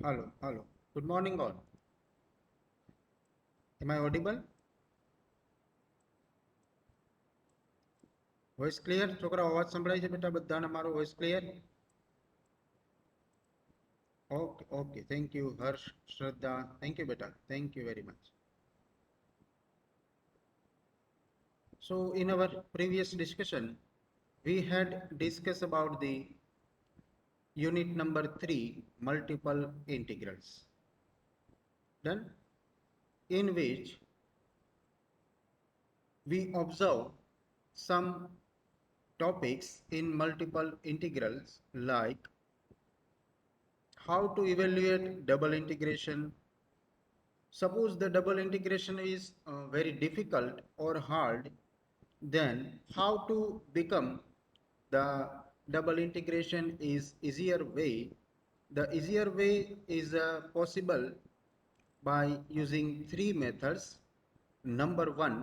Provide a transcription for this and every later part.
Hello, hello. Good morning, all. Am I audible? Voice clear? છોકરા અવાજ સંભળાય છે બેટા બધાને? મારો voice clear? Okay okay. Thank you Harsh, Shraddha. Thank you બેટા. Thank you very much. So in our previous discussion, we had discussed about the unit number 3, multiple integrals. Done? In which we observe some topics in multiple integrals like how to evaluate double integration. Suppose the double integration is very difficult or hard, then how to become the double integration is easier way. The easier way is possible by using three methods. Number one,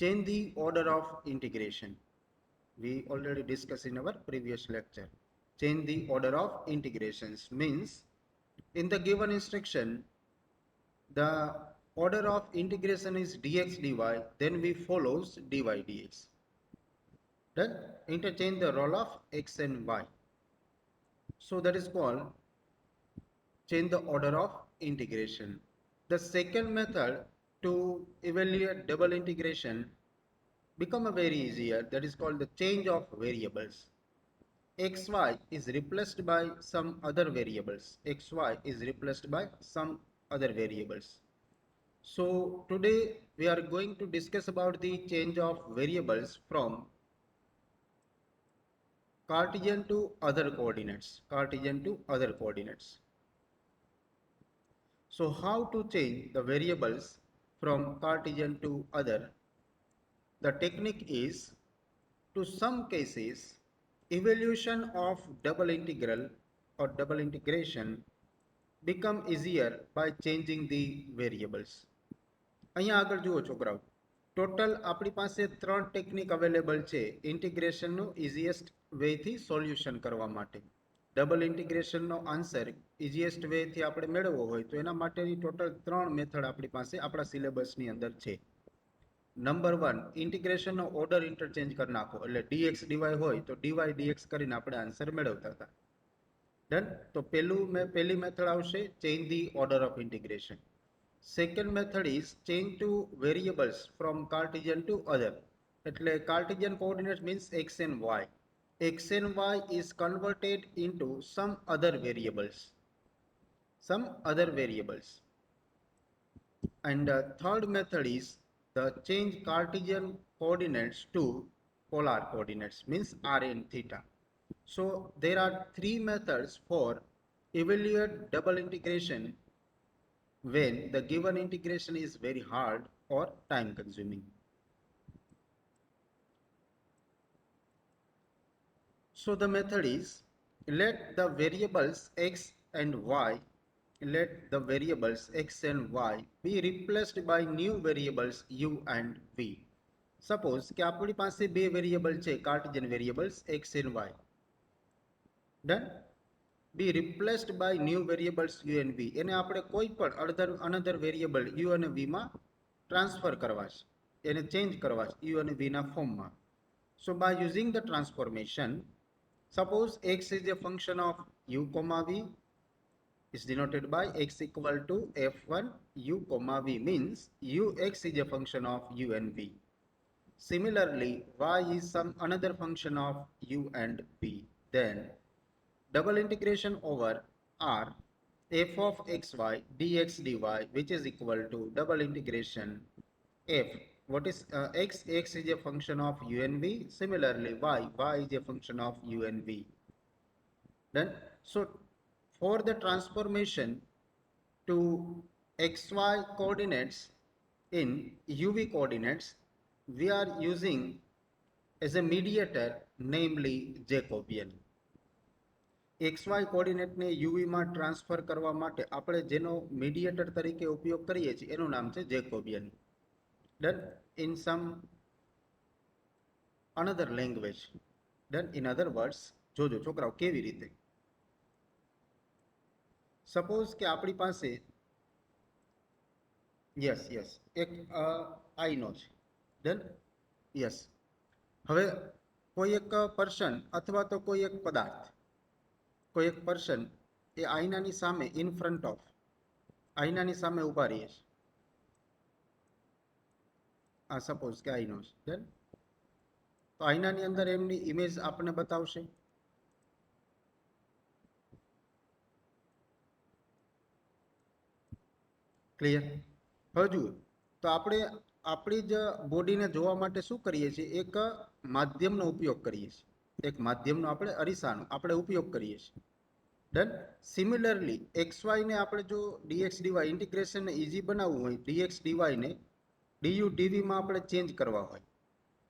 change the order of integration. We already discussed in our previous lecture. Change the order of integrations means in the given instruction the order of integration is dx dy, then we follows dy dx. Then interchange the role of x and y. So that is called change the order of integration. The second method to evaluate double integration become a very easier, that is called the change of variables. xy is replaced by some other variables. xy is replaced by some other variables. So today we are going to discuss about the change of variables from Cartesian to other coordinates. Cartesian to other coordinates. So how to change the variables from Cartesian to other? The technique is, to some cases, evaluation of double integral or double integration become easier by changing the variables. અહીંયા આગળ જુઓ છોકરાઓ, total આપણી પાસે ત્રણ technique available છે ઇન્ટિગ્રેશનનું easiest વેથી solution કરવા માટે. ડબલ ઇન્ટિગ્રેશનનો આન્સર ઇઝીએસ્ટ વેથી આપણે મેળવવો હોય તો એના માટેની ટોટલ ત્રણ મેથડ આપણી પાસે આપણા સિલેબસની અંદર છે. નંબર વન, ઇન્ટિગ્રેશનનો ઓર્ડર ઇન્ટરચેન્જ કરી નાખો, એટલે dx dy હોય તો dy dx કરીને આપણે આન્સર મેળવતા હતા. ડન? તો પહેલી મેથડ આવશે change the order of integration. Second method is change to variables from Cartesian to other. એટલે Cartesian coordinates means x and y. X and y is converted into some other variables. Some other variables. And third method is the change Cartesian coordinates to polar coordinates means r and theta. So there are three methods for evaluate double integration when the given integration is very hard or time consuming. So the method is, let the variables x and y be replaced by new variables u and v. Suppose કે આપણી પાસે બે variable છે Cartesian variables x and y. Done? Be replaced by new variables u and v. એને આપણે કોઈ પણ another variable u અને v માં ટ્રાન્સફર કરવા છે, એને ચેન્જ કરવા છે u અને v ના ફોર્મમાં. So by using the transformation, suppose x is a function of u comma v is denoted by x equal to f1 u comma v, means ux is a function of u and v. Similarly, y is some another function of u and v. Then double integration over r f of xy dx dy, which is equal to double integration f, what is x is a function of u and v. Similarly, y is a function of u and v. Then so for the transformation to xy coordinates in uv coordinates, we are using as a mediator, namely Jacobian. XY કોર્ડિનેટને UV માં transfer કરવા માટે આપણે જેનો mediator તરીકે ઉપયોગ કરીએ છીએ એનું નામ છે Jacobian. Done? In some another language. Done? In other words, જોજો છોકરાઓ કેવી રીતે. સપોઝ કે આપણી પાસે યસ એક આઈનો છે, ડન. યસ. હવે કોઈ એક પર્સન અથવા તો કોઈ એક પદાર્થ, કોઈ એક પર્સન એ આઈનાની સામે ઇન ફ્રન્ટ ઓફ આઈનાની સામે ઊભા રહીએ છે. આ સપોઝ કે આઈનો છે, ડન. તો આઈનાની અંદર એમની ઇમેજ આપણને બતાવશે. ક્લિયર? હવે જુઓ, તો આપણે આપણી જ બોડીને જોવા માટે શું કરીએ છીએ? એક માધ્યમનો ઉપયોગ કરીએ છીએ. એક માધ્યમનો આપણે અરીસાનો આપણે ઉપયોગ કરીએ છીએ. ડન. સિમિલરલી એક્સ વાયને આપણે જો ડીએક્સ ડીવાય ઇન્ટિગ્રેશનને ઇઝી બનાવવું હોય, ડીએક્સ ડીવાયને ડીયુ ડીવીમાં આપણે ચેન્જ કરવા હોય,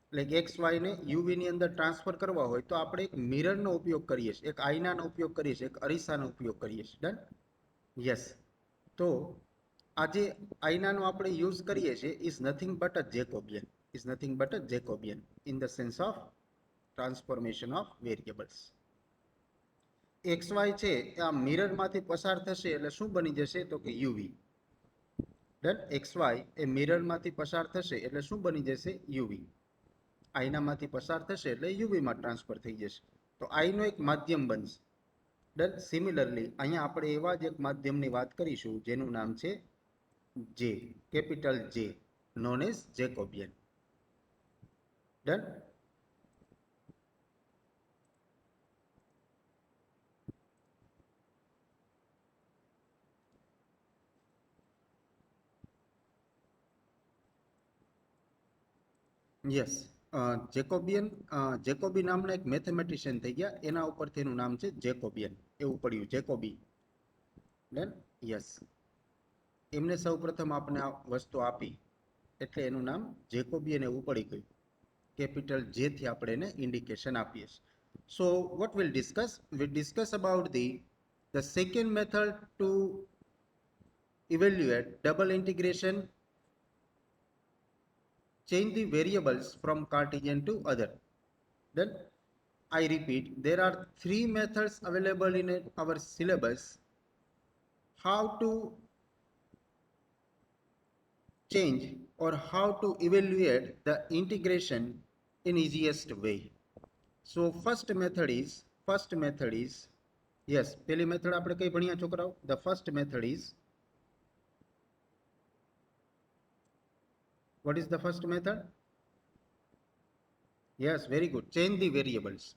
એટલે કે એક્સ વાયને યુવીની અંદર ટ્રાન્સફર કરવા હોય, તો આપણે એક મિરરનો ઉપયોગ કરીએ છીએ, એક આઈનાનો ઉપયોગ કરીએ છીએ, એક અરીસાનો ઉપયોગ કરીએ છીએ. ડન. યસ. તો આ જે આઈનાનો આપણે યુઝ કરીએ છીએ is nothing but a Jacobian, is nothing but a Jacobian in the sense of transformation of variables. X y છે એ આ મિરરમાંથી પસાર થશે એટલે શું બની જશે? તો કે યુવી. ડન. એક્સ વાય એ મિરરમાંથી પસાર થશે એટલે શું બની જશે? યુવી. આઈનામાંથી પસાર થશે એટલે યુવીમાં ટ્રાન્સફર થઈ જશે. તો આઈનો એક માધ્યમ બનશે. ડન. સિમિલરલી અહીંયા આપણે એવા જ એક માધ્યમની વાત કરીશું જેનું નામ છે J, capital J, known as Jacobian. Done. Yes. Jacobi નામના એક મેથેમેટિશિયન થઈ ગયા, એના ઉપરથી એનું નામ છે જેકોબિયન, એવું પડ્યું જેકોબી. ડન. યસ. એમને સૌ પ્રથમ આપણે આ વસ્તુ આપી એટલે એનું નામ જેકોબિયન એવું પડી ગયું. કેપિટલ જે થી આપણે એને ઇન્ડિકેશન આપીએ છીએ. So what will discuss about the second method to evaluate double integration, change the variables from Cartesian to other. Then I repeat, there are three methods available in our syllabus how to change or how to evaluate the integration in easiest way. So first method is yes, પહેલી method આપણે કઈ ભણ્યા છોકરાઓ? The first method is, what is the first method? Yes, very good. Change the variables.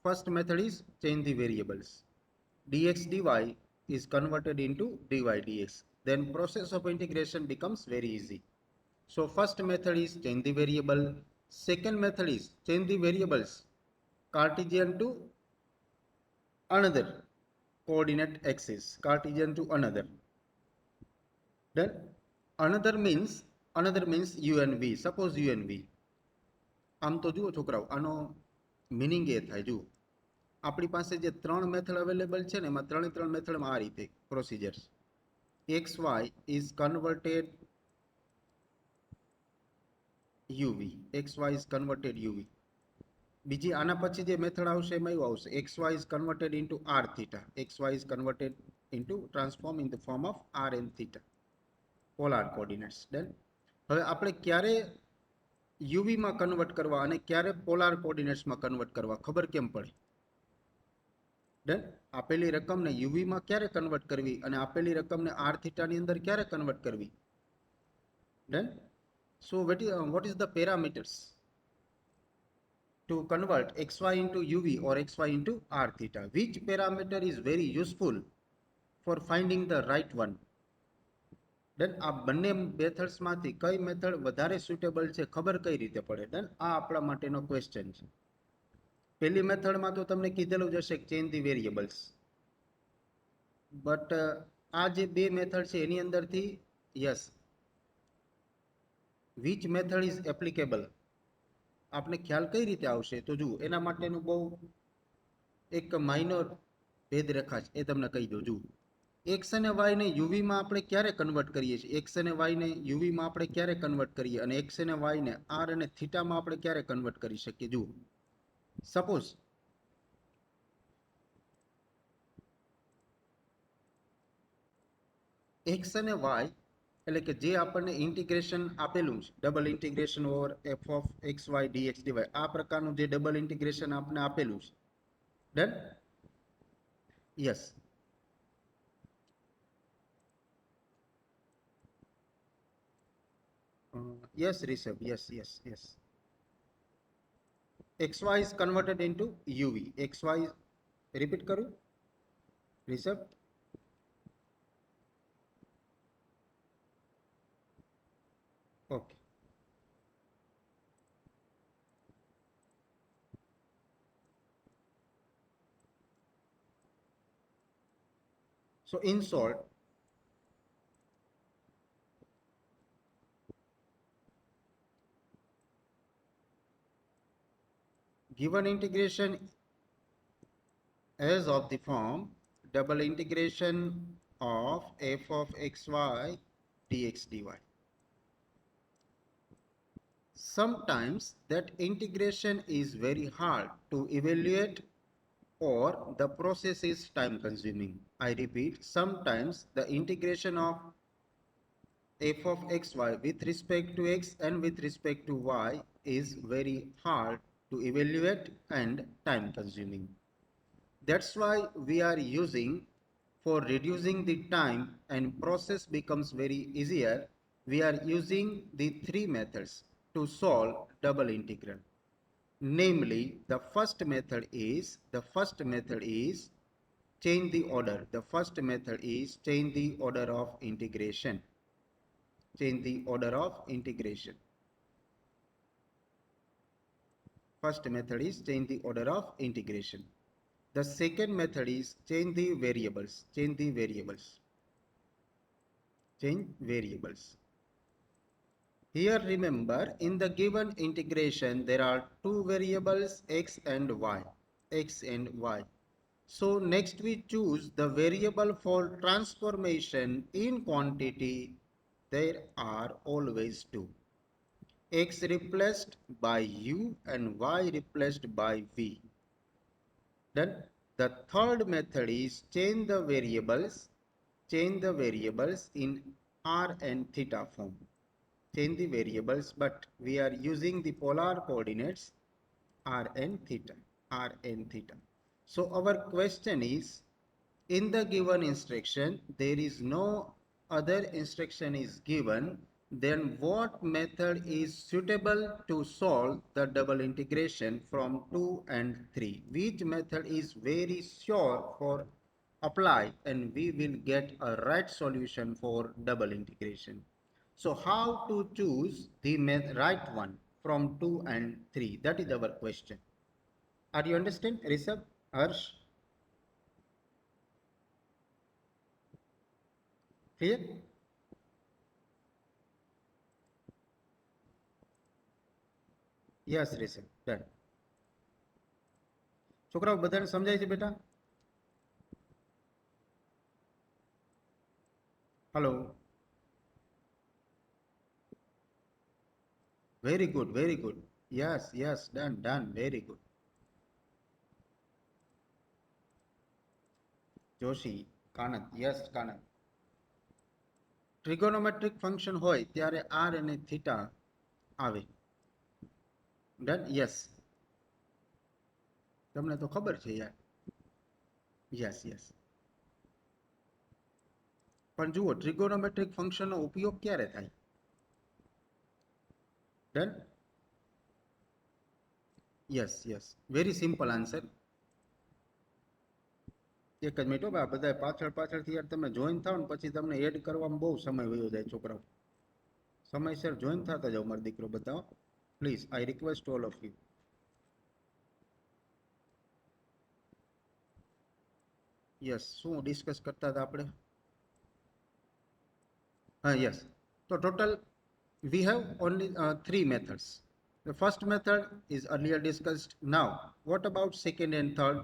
First method is change the variables. Dx dy is converted into dy dx. Then process of integration becomes very easy. So first method is change the variable. Second method is change the variables Cartesian to another coordinate axis. Cartesian to another. Then another means u and v. Suppose u and v. આમ તો જુઓ છોકરાઓ, આનો meaning એ થાય, જુઓ આપણી પાસે જે ત્રણ મેથડ અવેલેબલ છે ને એમાં ત્રણ મેથડમાં આ રીતે procedures. X y is converted u v, x y is converted u v. બીજી આના પછી જે મેથડ આવશે એમાં એવું આવશે, x y is converted into r theta, x y is converted into transform in the form of r and theta, polar coordinates. Done. હવે આપણે ક્યારે યુવીમાં કન્વર્ટ કરવા અને ક્યારે પોલાર કોઓર્ડિનેટ્સમાં કન્વર્ટ કરવા ખબર કેમ પડે? ડન. આપેલી રકમને યુવીમાં ક્યારે કન્વર્ટ કરવી અને આપેલી રકમને આર થીટાની અંદર ક્યારે કન્વર્ટ કરવી? Done. So what is the parameters to convert xy into uv or xy into r theta? Which parameter is very useful for finding the right one? Done. આ બંને મેથડ્સમાંથી કઈ મેથડ વધારે સુટેબલ છે ખબર કઈ રીતે પડે? ડન. આ આપણા માટેનો ક્વેશ્ચન છે. પહેલી મેથડમાં તો તમને કીધેલું જ હશે ચેન્જ ધી વેરિયેબલ્સ, બટ આ જે બે મેથડ છે એની અંદરથી yes which method is applicable આપણે ખ્યાલ કઈ રીતે આવશે? તો જુઓ, એના માટેનું બહુ એક માઇનોર ભેદરેખા છે, એ તમને કહી દઉં. જુઓ, એક્સ અને વાયને યુવીમાં આપણે ક્યારે કન્વર્ટ કરીએ છીએ? એક્સ અને વાયને યુવીમાં આપણે ક્યારે કન્વર્ટ કરીએ અને એક્સ અને વાયને આર અને થીટામાં આપણે ક્યારે કન્વર્ટ કરી શકીએ? જુઓ, સપોઝ x અને y એટલે કે જે આપણને ઇન્ટિગ્રેશન આપેલું છે double integration over f of x y dx dy આ પ્રકારનું જે ડબલ ઇન્ટિગ્રેશન આપને આપેલું છે done yes yes Rishabh yes xy is converted into uv xy repeat करूं Rishabh okay so in short given integration as of the form double integration of f of xy dx dy. Sometimes that integration is very hard to evaluate or the process is time consuming. I repeat, sometimes the integration of f of xy with respect to x and with respect to y is very hard to evaluate and time consuming. That's why we are using for reducing the time and process becomes very easier. We are using the three methods to solve double integral. Namely, the first method is change the order. The first method is change the order of integration. Change the order of integration. First method is change the order of integration. The second method is change the variables. Change the variables. Change variables. Here remember in the given integration there are two variables x and y. X and y. So next we choose the variable for transformation in quantity. There are always two. X replaced by u and y replaced by v. Then the third method is change the variables in r and theta form. Change the variables, but we are using the polar coordinates r and theta. R and theta. So our question is, in the given instruction, there is no other instruction is given, then what method is suitable to solve the double integration from 2 and 3? Which method is very sure for apply and we will get a right solution for double integration? So how to choose the right one from 2 and 3? That is our question. Are you understand, Rishabh, Harsh? Clear? Yes, Rishabh. Done. છોકરાઓ બધાને સમજાય છે બેટા? Hello. Very good, very good. Yes, done, very good. Joshi, Kanat, yes, Kanat. Trigonometric function હોય ત્યારે r અને theta આવે. Done? Yes. તમને તો ખબર છે યાર. યસ. પણ જુઓ ટ્રિગોનોમેટ્રિક ફંક્શનનો ઉપયોગ ક્યારે થાય? Done? Yes. Very simple answer. એક જ મિનિટ હો બધા પાછળથી યાર તમે જોઈન થાવ ને પછી તમને એડ કરવામાં બહુ સમય વયો જાય છોકરાઓ. સમયસર જોઈન થતા જાઓ મારો દીકરો બતાવો. Please I request all of you. Yes, શું ડિસ્કસ કરતા હતા આપણે? Yes. So total we have only three methods. The first method is earlier discussed. Now, what about second and third?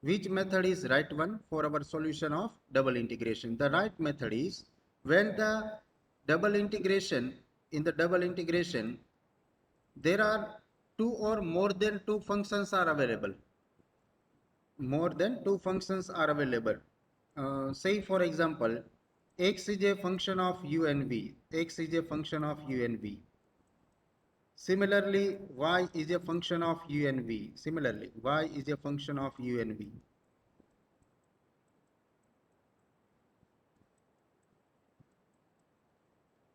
Which method is right one for our solution of double integration? The right method is when the double integration, in the double integration, there are two or more than two functions are available. More than two functions are available. Say for example, x is a function of u and v. X is a function of u and v. Similarly, y is a function of u and v. Similarly, y is a function of u and v.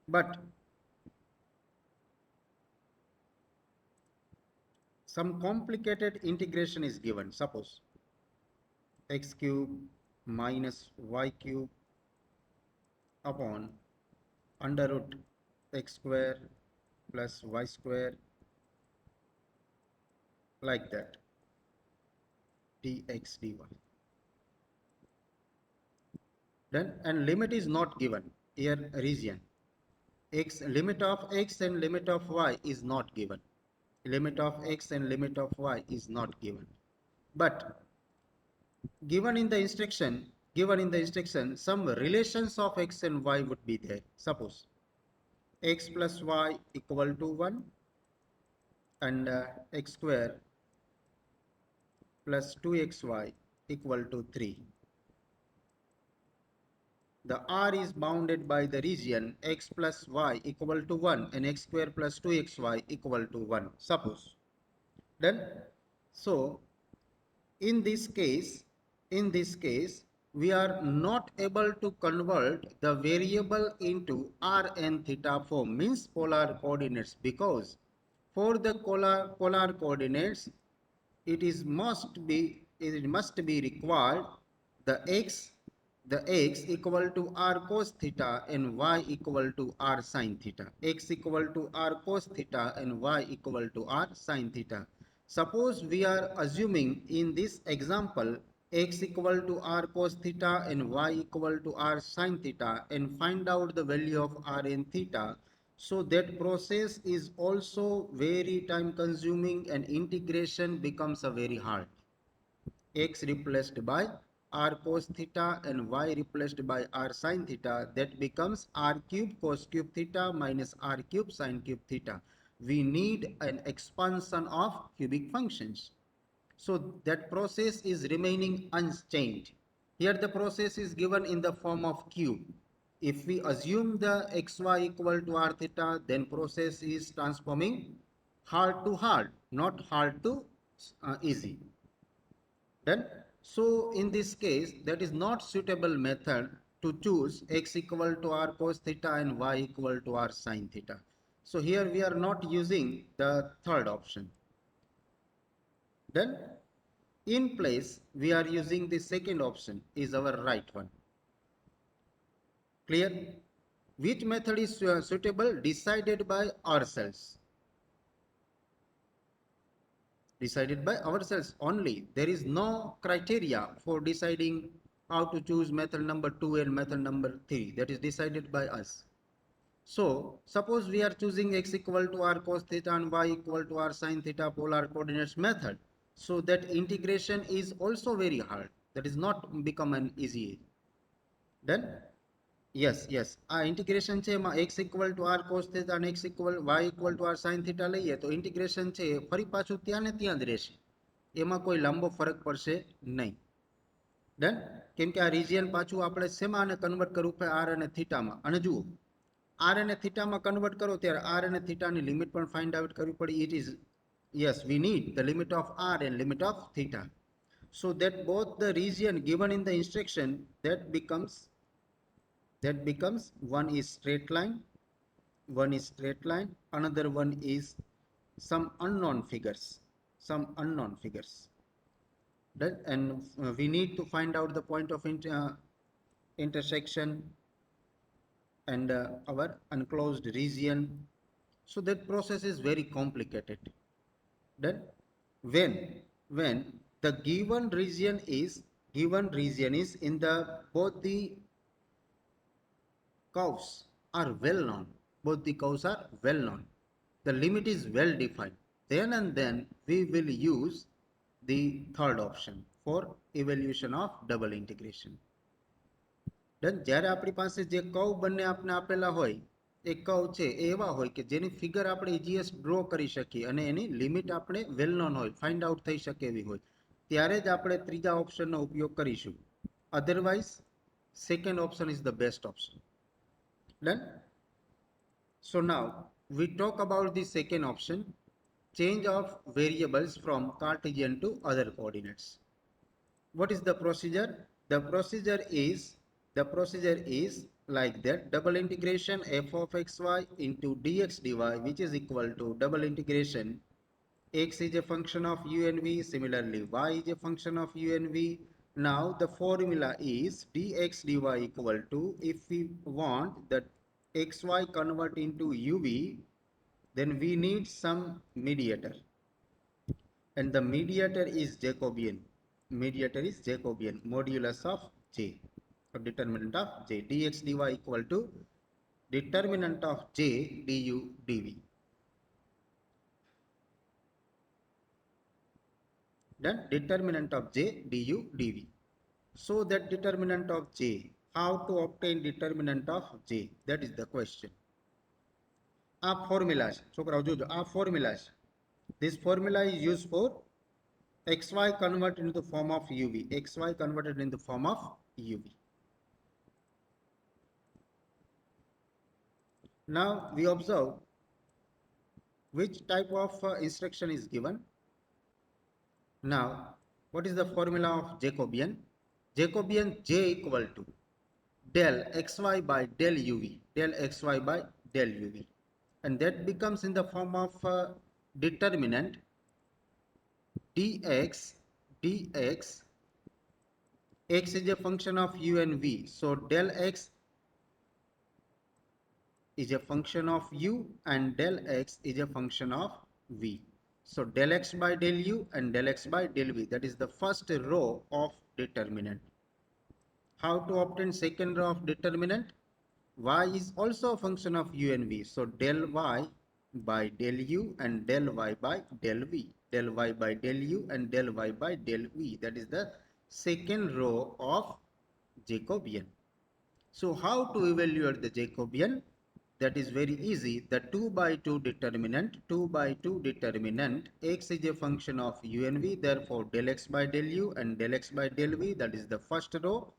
But some complicated integration is given. Suppose x cube minus y cube upon under root x square plus y square, like that, dx dy. Then, and limit is not given here, region x, limit of x and limit of y is not given. Limit of x and limit of y is not given. But given in the instruction, some relations of x and y would be there. Suppose x plus y equal to 1 and x square plus 2xy equal to 3. The R is bounded by the region x plus y equal to 1 and x square plus 2xy equal to 1. Suppose. Then, so in this case, we are not able to convert the variable into r and theta form, means polar coordinates, because for the polar coordinates it must be required the x equal to r cos theta and y equal to r sin theta. X equal to r cos theta and y equal to r sin theta. Suppose we are assuming in this example x equal to r cos theta and y equal to r sin theta, and find out the value of r and theta. So that process is also very time consuming and integration becomes a very hard. X replaced by r cos theta and y replaced by r sin theta, that becomes r cube cos cube theta minus r cube sin cube theta. We need an expansion of cubic functions. So that process is remaining unchanged. Here the process is given in the form of cube. If we assume the xy equal to r theta, then process is transforming hard to hard, not hard to easy. Then, so in this case, that is not suitable method to choose x equal to r cos theta and y equal to r sin theta. So here we are not using the third option. Then in place we are using the second option, is our right one. Clear? Which method is suitable? Decided by ourselves. Decided by ourselves only. There is no criteria for deciding how to choose method number 2 and method number 3. That is decided by us. So suppose we are choosing x equal to r cos theta and y equal to r sin theta polar coordinates method. So that integration is also very hard. That is not become an easy. Then yes, integration છે એમાં x equal to r cos theta and x equal y equal to r sin theta લઈએ તો integration છે ફરી પાછું ત્યાં ને ત્યાં જ રહેશે, એમાં કોઈ લાંબો ફરક પડશે નહીં. ડન, કેમ કે આ રિજિયન પાછું આપણે શેમાં આને કન્વર્ટ કરવું પડે, r અને થીટામાં. અને જુઓ r અને થીટામાં કન્વર્ટ કરો ત્યારે r અને થીટાની લિમિટ પણ ફાઇન્ડ આઉટ કરવી પડે. It is yes, we need the limit of r and limit of theta, so that both the region given in the instruction that becomes one is straight line, another one is some unknown figures. That, and we need to find out the point of intersection and our enclosed region. So that process is very complicated. Then when the given region is in the both the curves are well known, the limit is well defined, then and then we will use the third option for evaluation of double integration. Then જ્યારે આપણી પાસે જે curve બંને આપણે આપેલા હોય, એ curve છે એવા હોય કે જેની ફિગર આપણે ઇઝીએસ્ટ ડ્રો કરી શકીએ અને એની લિમિટ આપણે વેલ નોન હોય, ફાઇન્ડ આઉટ થઈ શકે એવી હોય, ત્યારે જ આપણે ત્રીજા ઓપ્શનનો ઉપયોગ કરીશું. Otherwise second option is the best option. Done? So now we talk about the second option, change of variables from Cartesian to other coordinates. What is the procedure? The procedure is like that, double integration f of xy into dx dy, which is equal to double integration x is a function of u and v, similarly y is a function of u and v. Now the formula is dx dy equal to, if we want that xy convert into uv, then we need some mediator, and the mediator is Jacobian. Mediator is Jacobian, modulus of j, or determinant of j. Dx dy equal to determinant of j du dv. Then determinant of j du dv. So that determinant of j, how to obtain determinant of j? That is the question. આ formula છે છોકરાઓ જોજો, આ formula છે. This formula is used for xy converted into the form of uv. Xy converted in the form of uv. Now we observe which type of instruction is given. Now what is the formula of Jacobian? Jacobian j equal to del xy by del uv, del xy by del uv, and that becomes in the form of determinant dx x is a function of u and v, so del x is a function of u and del x is a function of v. So del x by del u and del x by del v, that is the first row of determinant. How to obtain second row of determinant? Y is also a function of u and v, so del y by del u and del y by del v, del y by del u and del y by del v, that is the second row of Jacobian. So how to evaluate the Jacobian? That is very easy. The 2 by 2 determinant, x is a function of u and v, therefore del x by del u and del x by del v, that is the first row.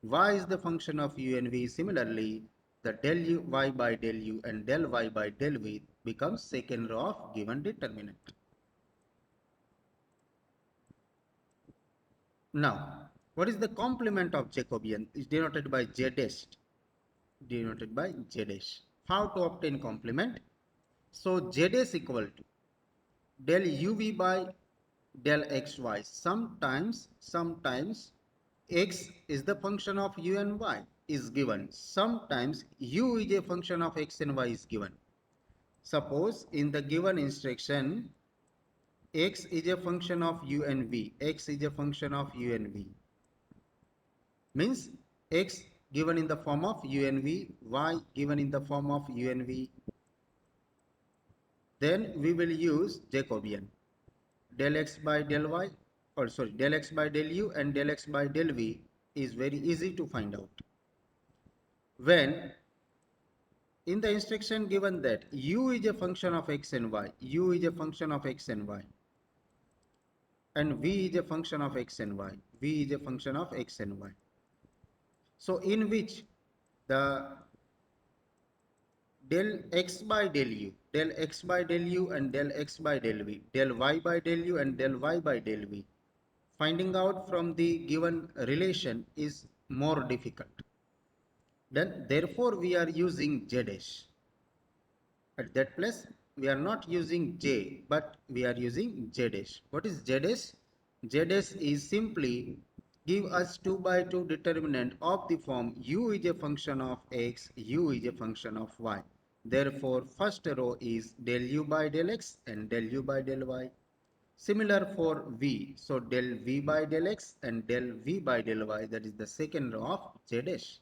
Y is the function of u and v, similarly the del u, y by del u and del y by del v becomes second row of given determinant. Now what is the complement of Jacobian? Is denoted by z dash, denoted by z dash. How to obtain complement? So z is equal to del uv by del xy. Sometimes x is the function of u and y is given. Sometimes u is a function of x and y is given. Suppose in the given instruction x is a function of u and v. X is a function of u and v. Means x given in the form of u and v, y given in the form of u and v. Then we will use Jacobian. Del x by del y, or sorry, del x by del u and del x by del v is very easy to find out. When in the instruction given that u is a function of x and y, u is a function of x and y, and v is a function of x and y, v is a function of x and y. So in which the del x by del u, del x by del u and del x by del v, del y by del u and del y by del v, finding out from the given relation is more difficult. Then therefore we are using z dash. At that place we are not using j, but we are using z dash. What is z dash? Z dash is simply give us 2 by 2 determinant of the form u is a function of x, u is a function of y. Therefore first row is del u by del x and del u by del y. Similar for v, so del v by del x and del v by del y, that is the second row of z dash.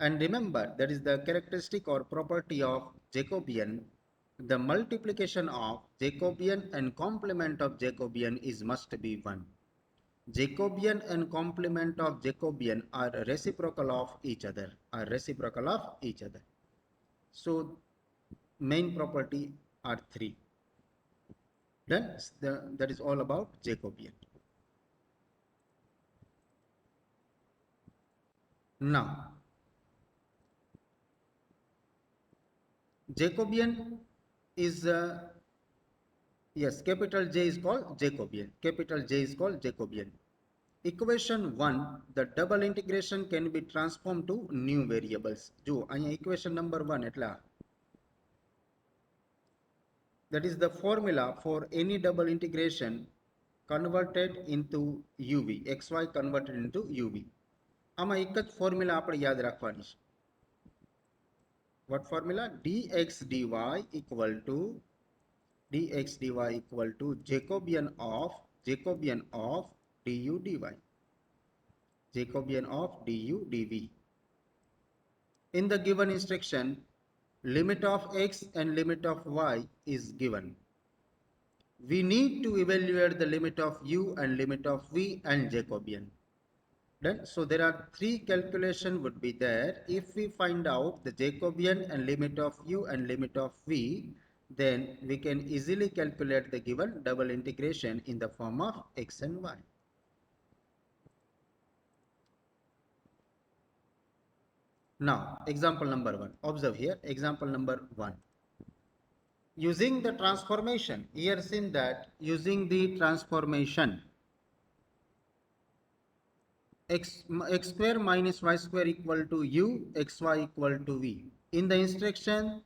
And remember, that is the characteristic or property of Jacobian. The multiplication of Jacobian and complement of Jacobian is must be 1. Jacobian and complement of Jacobian are reciprocal of each other, So main property are 3. Then that is all about Jacobian. Now, Jacobian is, yes, capital J is called Jacobian. Capital J is called Jacobian. Equation 1, the double integration can be transformed to new variables. જો અહીંયા equation number 1 એટલા, that is the formula for any double integration converted into uv, xy converted into uv. આમાં એક જ formula આપણે યાદ રાખવાની છે. what formula? dx dy equal to Jacobian of du dy, Jacobian of du dv. In the given instruction, limit of x and limit of y is given. We need to evaluate the limit of u and limit of v and Jacobian. Done. So there are three calculations would be there. If we find out the Jacobian and limit of u and limit of v, then we can easily calculate the given double integration in the form of x and y. Now, example number 1. Observe here, example number 1. Using the transformation, here seen that using the transformation, x square minus y square equal to u, xy equal to v. In the instruction,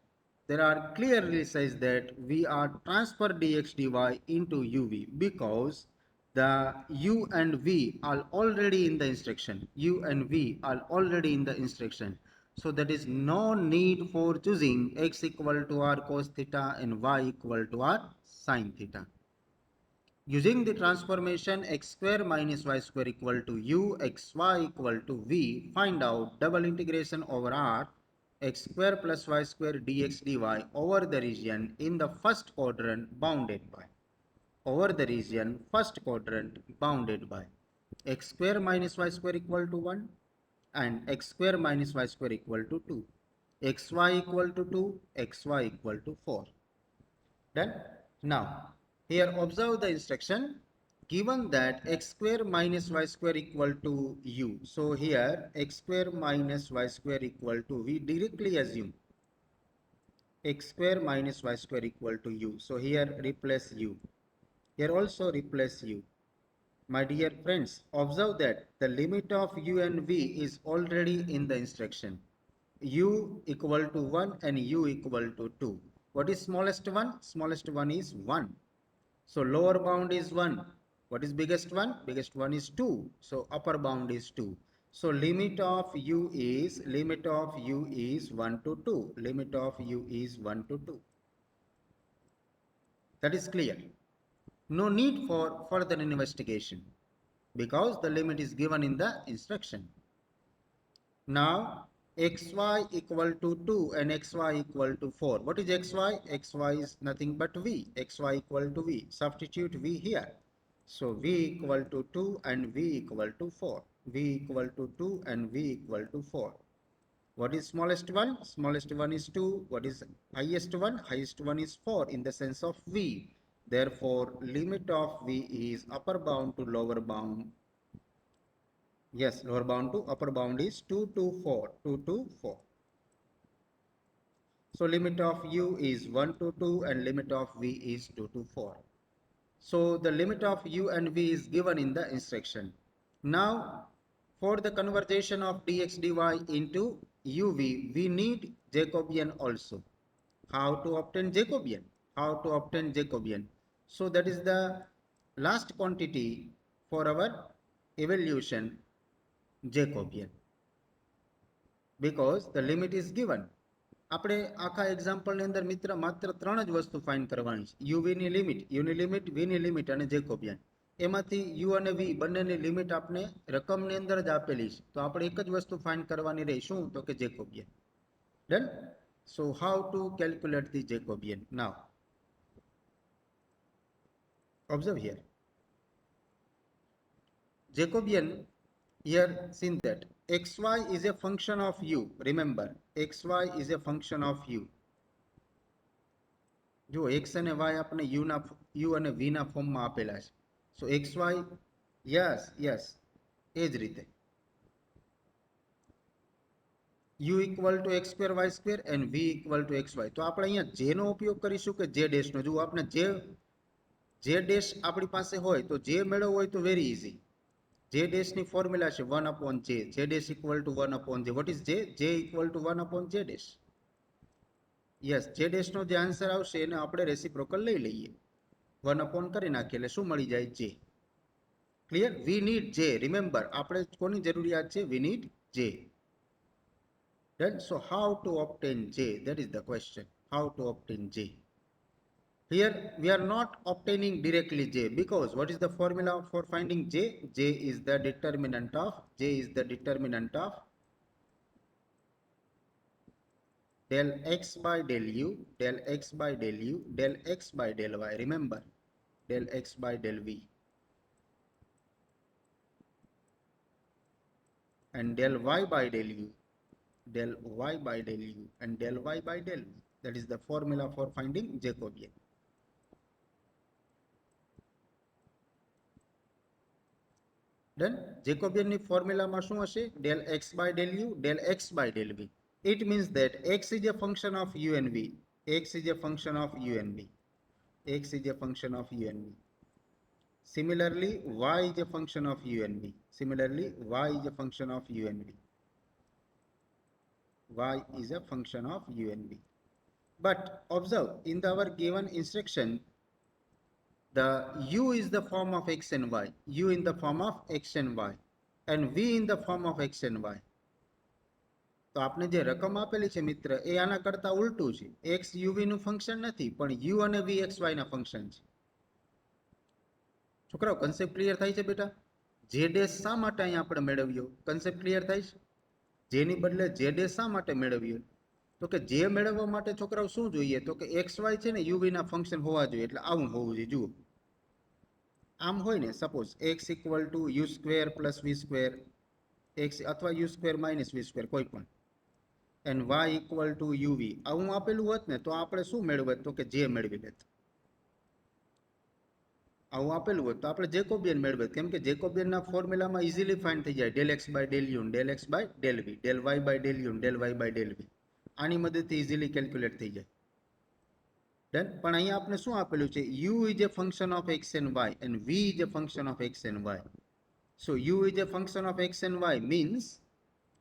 there are clearly says that we are transfer dx dy into uv because the u and v are already in the instruction. U and v are already in the instruction. So that is no need for choosing x equal to r cos theta and y equal to r sin theta. Using the transformation x square minus y square equal to u, xy equal to v, find out double integration over r, x square plus y square dx dy over the region in the first quadrant bounded by, x square minus y square equal to 1 and x square minus y square equal to 2, xy equal to 2, xy equal to 4. Done. Now, here observe the instruction. Given that x square minus y square equal to u, so here x square minus y square equal to, we directly assume x square minus y square equal to u. So here replace u. Here also replace u. My dear friends, observe that the limit of u and v is already in the instruction. U equal to 1 and u equal to 2. What is smallest one? Smallest one is 1. So lower bound is 1. What is biggest one? Biggest one is 2. So upper bound is 2. So limit of u is 1 to 2. Limit of u is 1 to 2. That is clear. No need for further investigation because the limit is given in the instruction. Now xy equal to 2 and xy equal to 4. What is xy? Xy is nothing but v. Xy equal to v. Substitute v here. So v equal to 2 and v equal to 4. V equal to 2 and v equal to 4. What is smallest one? Smallest one is 2. What is highest one? Highest one is 4 in the sense of v. Therefore, limit of v is upper bound to lower bound. Yes, lower bound to upper bound is 2 to 4. 2 to 4. So limit of u is 1 to 2 and limit of v is 2 to 4. So the limit of u and v is given in the instruction. Now for the conversion of dx dy into uv, we need Jacobian also. How to obtain Jacobian? So that is the last quantity for our evaluation, Jacobian, because the limit is given. આપણે આખા એક્ઝામ્પલની અંદર મિત્ર માત્ર 3 જ વસ્તુ find કરવાની છે. You ની લિમિટ, v ની લિમિટ અને જેકોબિયન. એમાંથી u અને v બંનેની લિમિટ આપણે રકમની અંદર જ આપેલી છે. તો આપણે એક જ વસ્તુ ફાઇન્ડ કરવાની રહી, શું? તો કે Jacobian. Done. So how to calculate the Jacobian? Now observe here. Jacobian, here seen that xy is a function of u. Remember, xy is a function of u. જો x અને y આપણે u અને v ના ફોર્મમાં આપેલા છે. So xy, yes, એ જ રીતે u equal to x square y square and v equal to x y. તો આપણે અહીંયા જે નો ઉપયોગ કરીશું કે જે ડેશનો. જો આપણે જે ડેશ આપણી પાસે હોય તો જે મેળવવો હોય તો વેરી ઇઝી. જે ડેશની ફોર્મ્યુલા છે 1 અપોન જે. જે ડેશ ઇક્વલ ટુ 1 અપોન જે. વોટ ઇઝ જે? જે ઇક્વલ ટુ 1 અપોન જે ડેશ. યસ, જે ડેશનો જે આન્સર આવશે એને આપણે રેસિપ્રોકલ લઈ લઈએ. 1 અપોન કરી નાખીએ એટલે શું મળી જાય? જે. ક્લિયર? વી નીડ જે. રિમેમ્બર, આપણે કોની જરૂરિયાત છે? વી નીડ જે. Then, so how to obtain J? That is the question. How to obtain J? Here we are not obtaining directly J because what is the formula for finding J? J is the determinant of del x by del u, del x by del u, del x by del y. Remember, del x by del v. And del y by del u, del y by del u, and del y by del v. That is the formula for finding Jacobian. Then Jacobian formula શું હશે? Del x by del u, del x by del v. It means that x is a function of u and v. X is a function of u and v. X is a function of u and v. Similarly, y is a function of u and v. Similarly, y is a function of u and v. Y is a function of u and v. But observe, in our given instruction, the u is the form of x and y, u in the form of x and y, and v in the form of x and y. તો આપણે જે રકમ આપેલી છે મિત્ર એ આના કરતા ઉલટું છે. x uv નું ફંક્શન નથી પણ u અને v xy ના ફંક્શન છે. છોકરાઓ કન્સેપ્ટ ક્લિયર થાય છે બેટા? જે ડેશ શા માટે અહીંયા આપણે મેળવ્યો? કન્સેપ્ટ ક્લિયર થાય છે? જેની બદલે જે ડેશ શા માટે મેળવ્યો? તો કે જે મેળવવા માટે છોકરાઓ શું જોઈએ? તો કે xy છે ને uv ના ફંક્શન હોવા જોઈએ. એટલે આવું હોવું જોઈએ. જુઓ, આમ હોય ને, suppose x equal to u square plus v square, x અથવા u square minus v square, કોઈ પણ, and y equal to uv આવું આપેલું હોત ને તો આપણે શું મેળવત? તો કે જે મેળવી લેત. આવું આપેલું હોત તો આપણે જેકોબિયન મેળવત. કેમ કે જેકોબિયનના ફોર્મ્યુલામાં ઇઝીલી ફાઇન્ડ થઈ જાય. Del x by del u, del x by del v, del y by del u, del y by del v. આની મદદથી ઇઝીલી કેલ્ક્યુલેટ થઈ જાય. ડન. પણ અહીંયા આપણે શું આપેલું છે? u is a function of x and y and v is a function of x and y. So u is a function of x and y means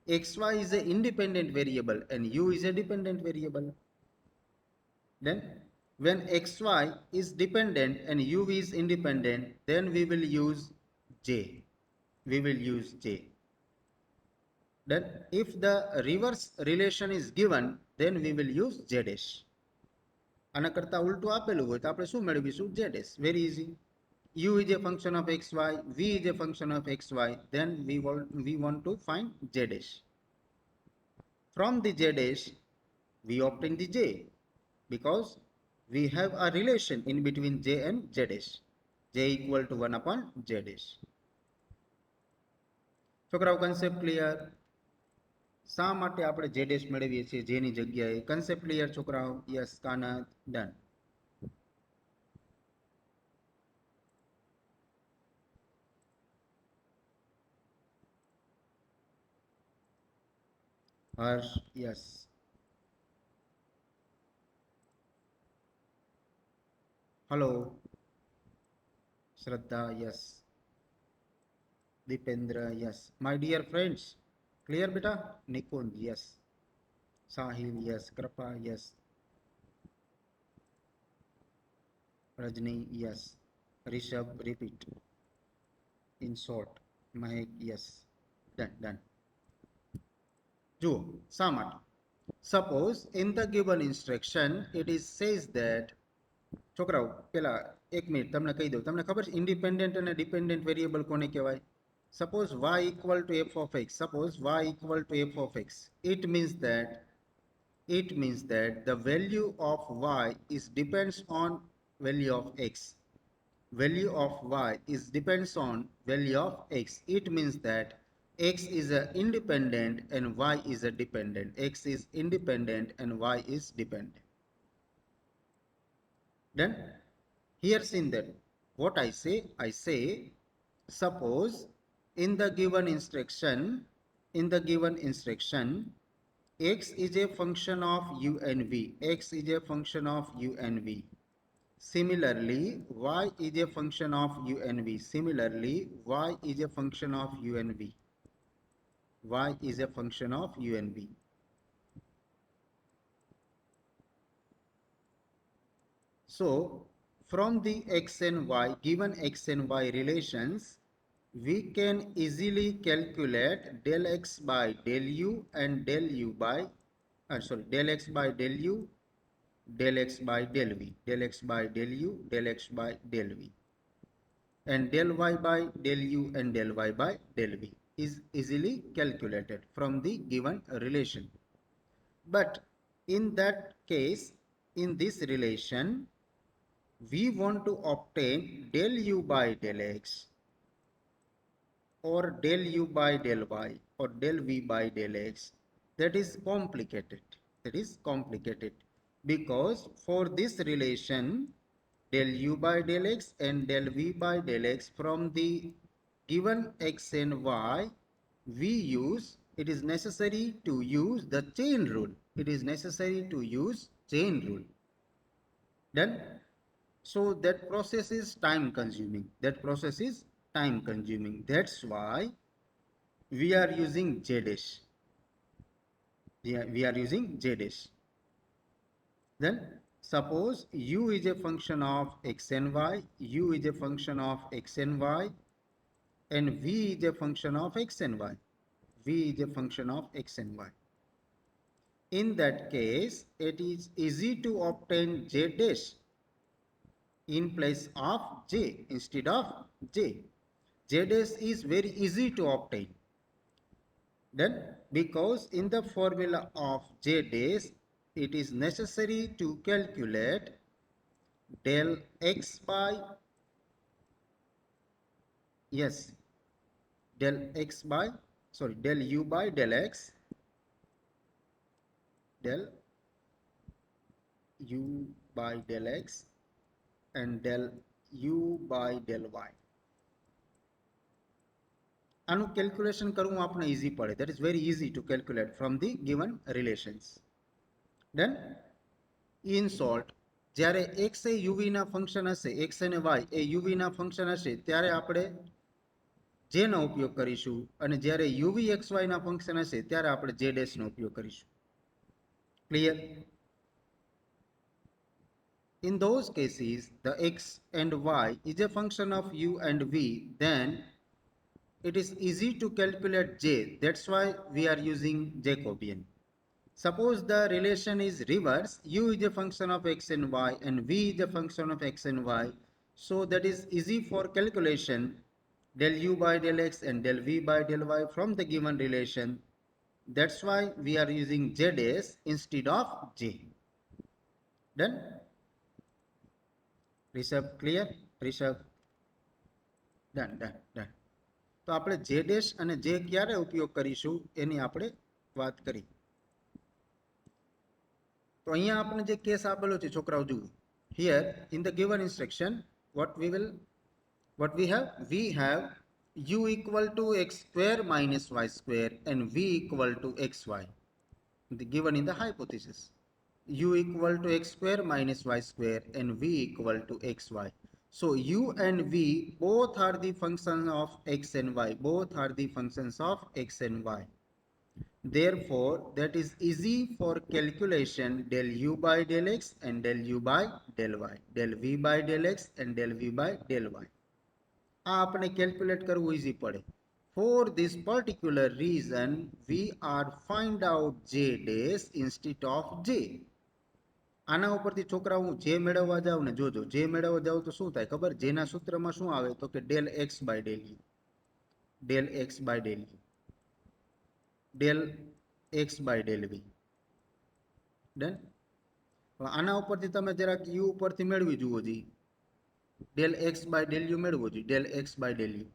xy is an independent variable and u is a dependent variable. Then when xy is dependent and uv is independent, then we will use j. We will use j. Then if the reverse relation is given, then we will use j dash. આના કરતા ઉલટું આપેલું હોય તો આપણે શું મેળવીશું? j dash. Very easy. u is a function of xy, v is a function of xy, then we want to find j dash. From the j dash we obtain the j because we have a relation in between j and j dash. J equal to 1 upon j dash. છોકરાઓ concept clear? શા માટે આપણે J dash મેળવીએ છીએ જેની જગ્યાએ? Concept clear છોકરાઓ? Yes, Kanat, done. Harsh, yes. Hello Shraddha, yes. Dipendra, yes. My dear friends, clear બેટા? Nikunj, yes. Sahil, yes. Krupa, yes. Rajni, yes. Rishabh, repeat. In short, Mahek, yes. Done done. જુઓ, શા માટે? Suppose in the given instruction it is says that, છોકરાઓ પેલા એક minute તમને કહી દઉં. તમને ખબર છે ઇન્ડિપેન્ડન્ટ અને ડિપેન્ડન્ટ વેરિયેબલ કોને કહેવાય? Suppose y equal to f of x. Suppose y equal to f of x. It means that the value of y is depends on value of x. Value of y is depends on value of x. It means that x is a independent and y is a dependent. X is independent and y is dependent. Then here in that what I say suppose in the given instruction x is a function of u and v. X is a function of u and v. Similarly, y is a function of u and v. Similarly, y is a function of u and v. Y is a function of u and v. So, from the x and y, given x and y relations, we can easily calculate del x by del u and del u by, del x by del u, del x by del v, del x by del u, del x by del v, and del y by del u and del y by del v is easily calculated from the given relation. But in that case, in this relation, we want to obtain del u by del x or del u by del y or del v by del x. That is complicated. That is complicated because for this relation del u by del x and del v by del x, from the given x and y, we use, it is necessary to use the chain rule. It is necessary to use chain rule. Then, so that process is time consuming. That process is time consuming. That's why we are using J dash. We are using J dash. Then suppose u is a function of x and y, u is a function of x and y, and v is a function of x and y. V is a function of x and y. In that case, it is easy to obtain J dash in place of J instead of J. J dash is very easy to obtain. Then, because in the formula of J dash, it is necessary to calculate del x by, yes, del x by, sorry, del u by del x, del u by del x, and del u by del y. આનું calculation કરવું આપણે easy પડે. That is very easy to calculate from the given relations. Then, in short, જ્યારે x એ uv ના function હશે, x અને y એ uv ના function હશે, ત્યારે આપણે j નો ઉપયોગ કરીશું, અને જ્યારે uv xy ના ફંક્શન હશે ત્યારે આપણે j dash નો ઉપયોગ કરીશું. Clear? In those cases, the x and y is a function of u and v, then it is easy to calculate j. That's why we are using Jacobian. Suppose the relation is reverse, u is a function of x and y and v is a function of x and y. So that is easy for calculation del u by del x and del v by del y from the given relation. That's why we are using j dash instead of j. Done? Rishabh, clear? Rishabh? Done, done, done. તો આપણે J dash અને જે ક્યારે ઉપયોગ કરીશું એની આપણે વાત કરી. તો અહીંયા આપણે જે કેસ આપેલો છે છોકરાઓ જુઓ. Here in the given instruction, what we have u equal to x square minus y square and v equal to xy. Given in the hypothesis, u equal to x square minus y square and v equal to xy. So u and v both are the functions of x and y. Both are the functions of x and y. Therefore, that is easy for calculation del u by del x and del u by del y. Del v by del x and del v by del y. આ આપણે calculate કરવું easy પડે. For this particular reason, we are find out j dash instead of j. આના ઉપરથી છોકરા હું જે મેળવવા જાઉં ને, જોજો જે મેળવવા જાઉં તો શું થાય ખબર? જેના સૂત્રમાં શું આવે તો કે del x by del u, del x by del u, del x by del v. Done? આના ઉપરથી તમે જરાક u ઉપરથી મેળવી જુઓ જી. del x by del u મેળવો જોઈએ, del x by del u.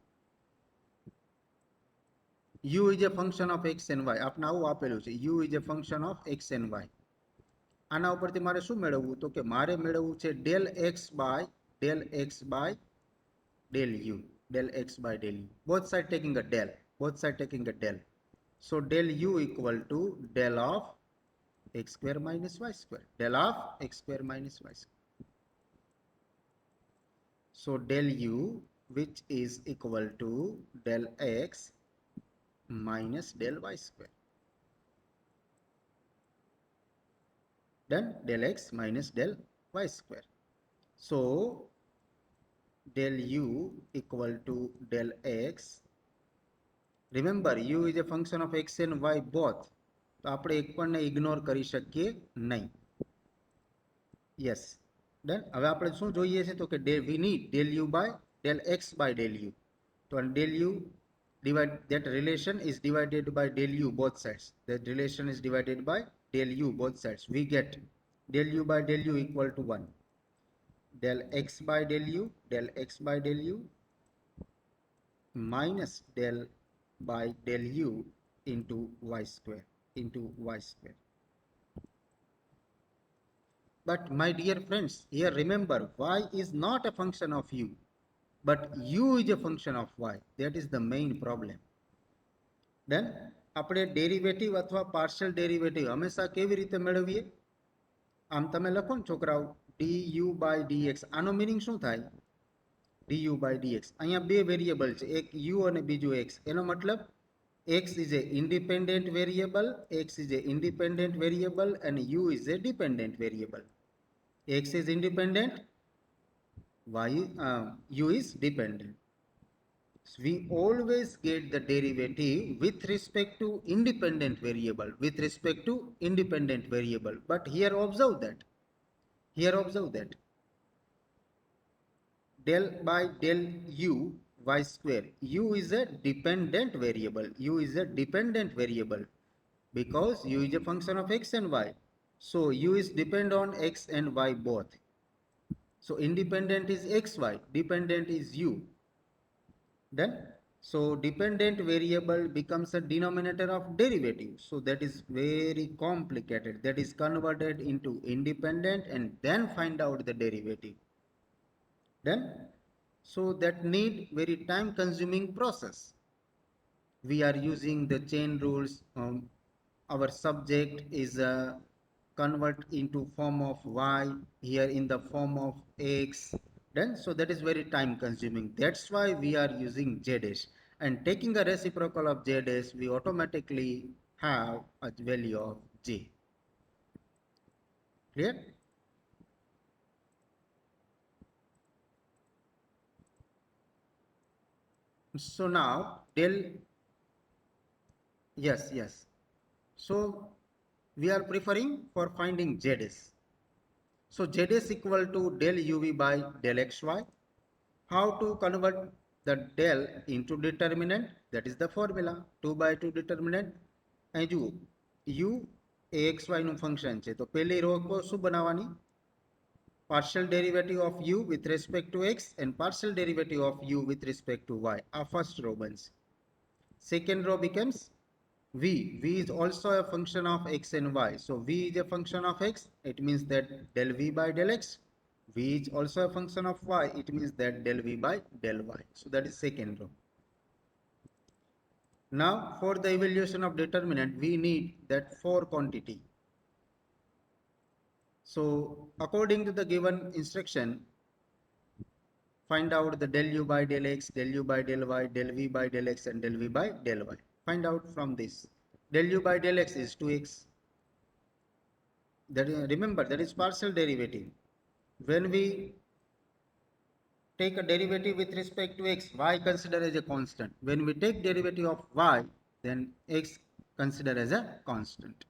u is a function of x and y. આપણે આવું આપેલું છે, u is a function of x and y. આના ઉપરથી મારે શું મેળવવું તો કે મારે મેળવવું છે del x by del u, del x by del u. Both side taking a del, both side taking a del. So del u equal to del of x square minus y square, del of x square minus y square. So del u, which is equal to del x minus del y square. Then del x minus del y square. So del u equal to del x. Remember, u is a function of x and y both. તો આપણે એક પણ ignore કરી શકીએ નહીં. Yes done. હવે આપણે શું જોઈએ છે તો કે we need del u by del x by del u. તો del u divide, that relation is divided by del u both sides. That relation is divided by del u both sides. We get del u by del u equal to 1. Del x by del u, del x by del u minus del by del u into y square, into y square. But my dear friends, here remember, y is not a function of u, but u is a function of y. That is the main problem. Then આપણે derivative અથવા partial derivative હંમેશા કેવી રીતે મેળવીએ? આમ તમે લખો ને છોકરાઓ, du by dx. આનો મીનિંગ શું થાય? du by dx. અહીંયા બે વેરિયેબલ છે, એક u અને બીજું x. એનો મતલબ x is a independent variable, x is a independent variable and u is a dependent variable. X is independent, u is dependent. So we always get the derivative with respect to independent variable, with respect to independent variable. But here observe that, del by del u y square, u is a dependent variable, u is a dependent variable because u is a function of x and y. So u is depend on x and y both. So independent is xy, dependent is u. Then so dependent variable becomes a denominator of derivative. So that is very complicated. That is converted into independent and then find out the derivative. Then so that need very time consuming process. We are using the chain rules. Our subject is convert into form of y, here in the form of x. Then so that is very time consuming. That's why we are using z dash, and taking a reciprocal of z dash, we automatically have a value of j. Clear? So now del, yes. So we are preferring for finding z dash. So z dash equal to del uv by del xy. How to convert the del into determinant? That is the formula, 2 by 2 determinant. અહીં જુઓ, u એ xy નું function છે, તો પહેલી row શું બનાવવાની? Partial derivative of u with respect to x and partial derivative of u with respect to y. Our first row bans. Second row becomes v. V is also a function of x and y. So v is a function of x. It means that del v by del x. V is also a function of y. It means that del v by del y. So that is second row. Now for the evaluation of determinant, we need that 4 quantity. So according to the given instruction, find out the del u by del x, del u by del y, del v by del x and del v by del y. Find out from this. Del u by del x is 2x. That remember, that is partial derivative. When we take a derivative with respect to x, y consider as a constant. When we take derivative of y, then x consider as a constant,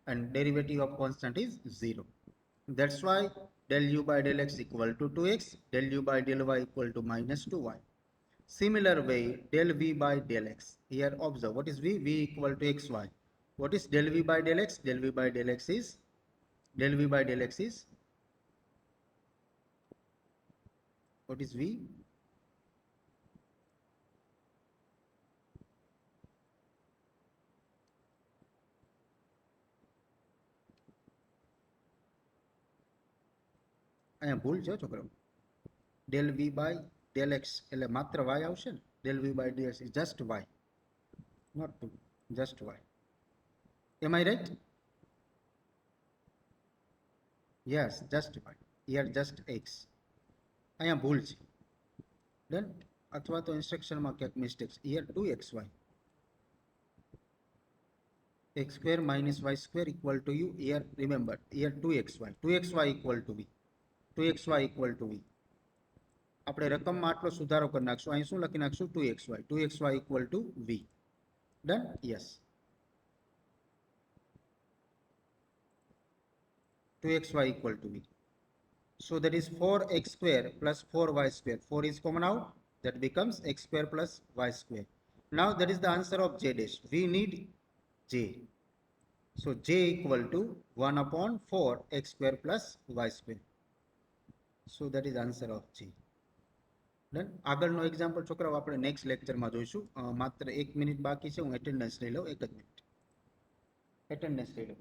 and derivative of constant is 0. That's why del u by del x equal to 2x, del u by del y equal to minus 2y. Similar way, del v by del x. Here observe, what is v? V equal to xy. What is del v by del x? Del v by del x is, del v by del x is, what is v? અહીંયા ભૂલ છે છોકરો. del v by del x એટલે માત્ર y આવશે ને. del v by del x is just y, not 2, just y. Am I right? Yes just y. Here just x. અહીંયા ભૂલ છે. ડન. અથવા તો ઇન્સ્ટ્રક્શનમાં ક્યાંક મિસ્ટેક છે. Here 2xy. x square minus y square equal to u. Here remember, here 2xy. 2xy equal to v. 2xy equal to v. આપણે રકમમાં આટલો સુધારો કરી નાખશું. અહીં શું લખી નાખશું? 2xy. 2xy equal to v. Done? Yes. 2xy equal to v. So that is 4x square plus 4y square. 4 is common out. That becomes x square plus y square. Now that is the answer of j dash. We need j. So j equal to 1 upon 4 x square plus y square. So that is answer of j. Done. આગળનો example છોકરાઓ આપણે next લેક્ચરમાં જોઈશું. માત્ર 1 minute બાકી છે. હું attendance લઈ લઉં. 1 જ મિનિટ એટેન્ડન્સ લઈ લઉં.